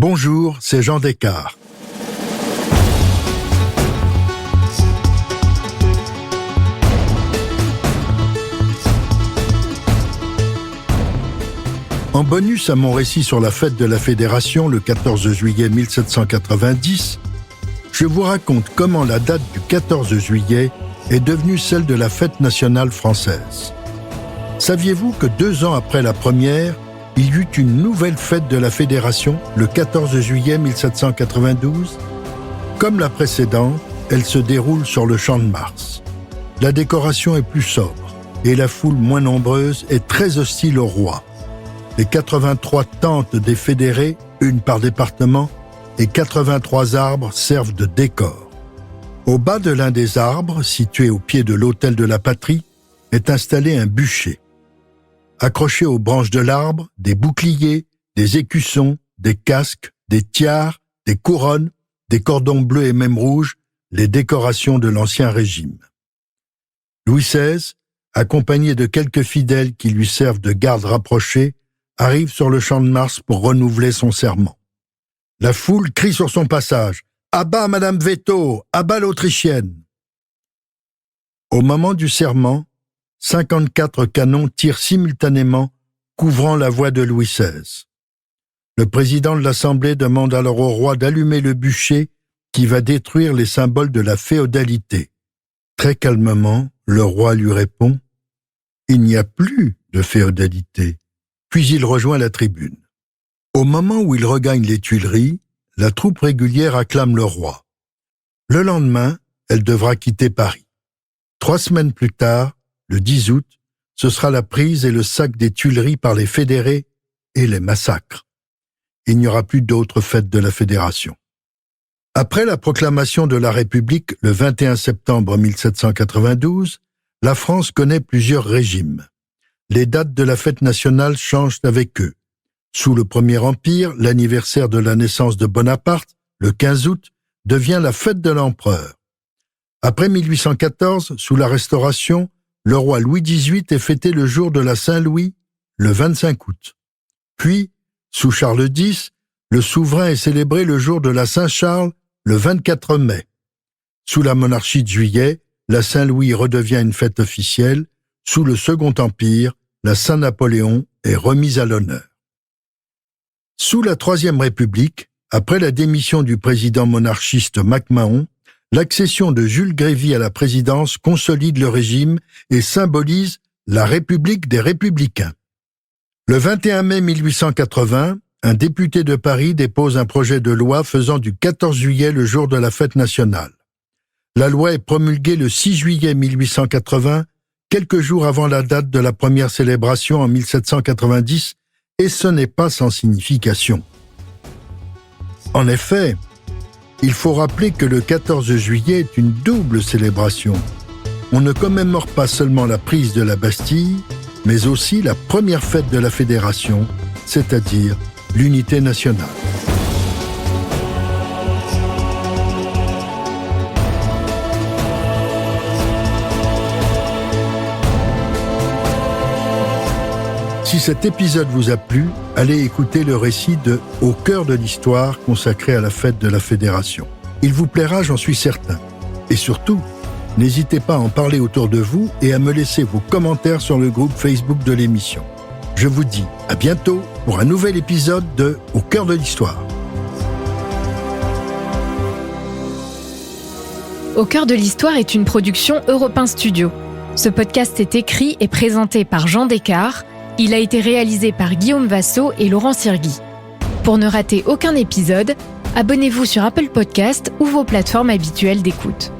Bonjour, c'est Jean Descartes. En bonus à mon récit sur la fête de la Fédération le 14 juillet 1790, je vous raconte comment la date du 14 juillet est devenue celle de la fête nationale française. Saviez-vous que 2 ans après la première, il y eut une nouvelle fête de la Fédération, le 14 juillet 1792. Comme la précédente, elle se déroule sur le Champ de Mars. La décoration est plus sobre et la foule moins nombreuse est très hostile au roi. Les 83 tentes des fédérés, une par département, et 83 arbres servent de décor. Au bas de l'un des arbres, situé au pied de l'autel de la patrie, est installé un bûcher. Accrochés aux branches de l'arbre, des boucliers, des écussons, des casques, des tiares, des couronnes, des cordons bleus et même rouges, les décorations de l'Ancien Régime. Louis XVI, accompagné de quelques fidèles qui lui servent de garde rapprochée, arrive sur le Champ de Mars pour renouveler son serment. La foule crie sur son passage « À bas Madame Veto, à bas l'Autrichienne !» Au moment du serment, 54 canons tirent simultanément, couvrant la voie de Louis XVI. Le président de l'Assemblée demande alors au roi d'allumer le bûcher qui va détruire les symboles de la féodalité. Très calmement, le roi lui répond « Il n'y a plus de féodalité », puis il rejoint la tribune. Au moment où il regagne les Tuileries, la troupe régulière acclame le roi. Le lendemain, elle devra quitter Paris. 3 semaines plus tard, le 10 août, ce sera la prise et le sac des Tuileries par les fédérés et les massacres. Il n'y aura plus d'autres fêtes de la Fédération. Après la proclamation de la République le 21 septembre 1792, la France connaît plusieurs régimes. Les dates de la fête nationale changent avec eux. Sous le Premier Empire, l'anniversaire de la naissance de Bonaparte, le 15 août, devient la fête de l'empereur. Après 1814, sous la Restauration, le roi Louis XVIII est fêté le jour de la Saint-Louis, le 25 août. Puis, sous Charles X, le souverain est célébré le jour de la Saint-Charles, le 24 mai. Sous la monarchie de Juillet, la Saint-Louis redevient une fête officielle. Sous le Second Empire, la Saint-Napoléon est remise à l'honneur. Sous la Troisième République, après la démission du président monarchiste MacMahon, l'accession de Jules Grévy à la présidence consolide le régime et symbolise la République des Républicains. Le 21 mai 1880, un député de Paris dépose un projet de loi faisant du 14 juillet le jour de la fête nationale. La loi est promulguée le 6 juillet 1880, quelques jours avant la date de la première célébration en 1790, et ce n'est pas sans signification. En effet, il faut rappeler que le 14 juillet est une double célébration. On ne commémore pas seulement la prise de la Bastille, mais aussi la première fête de la Fédération, c'est-à-dire l'unité nationale. Si cet épisode vous a plu, allez écouter le récit de « Au cœur de l'histoire » consacré à la fête de la Fédération. Il vous plaira, j'en suis certain. Et surtout, n'hésitez pas à en parler autour de vous et à me laisser vos commentaires sur le groupe Facebook de l'émission. Je vous dis à bientôt pour un nouvel épisode de « Au cœur de l'histoire ». Au cœur de l'histoire est une production Europe 1 Studio. Ce podcast est écrit et présenté par Jean Descartes. Il a été réalisé par Guillaume Vassaux et Laurent Sirgui. Pour ne rater aucun épisode, abonnez-vous sur Apple Podcast ou vos plateformes habituelles d'écoute.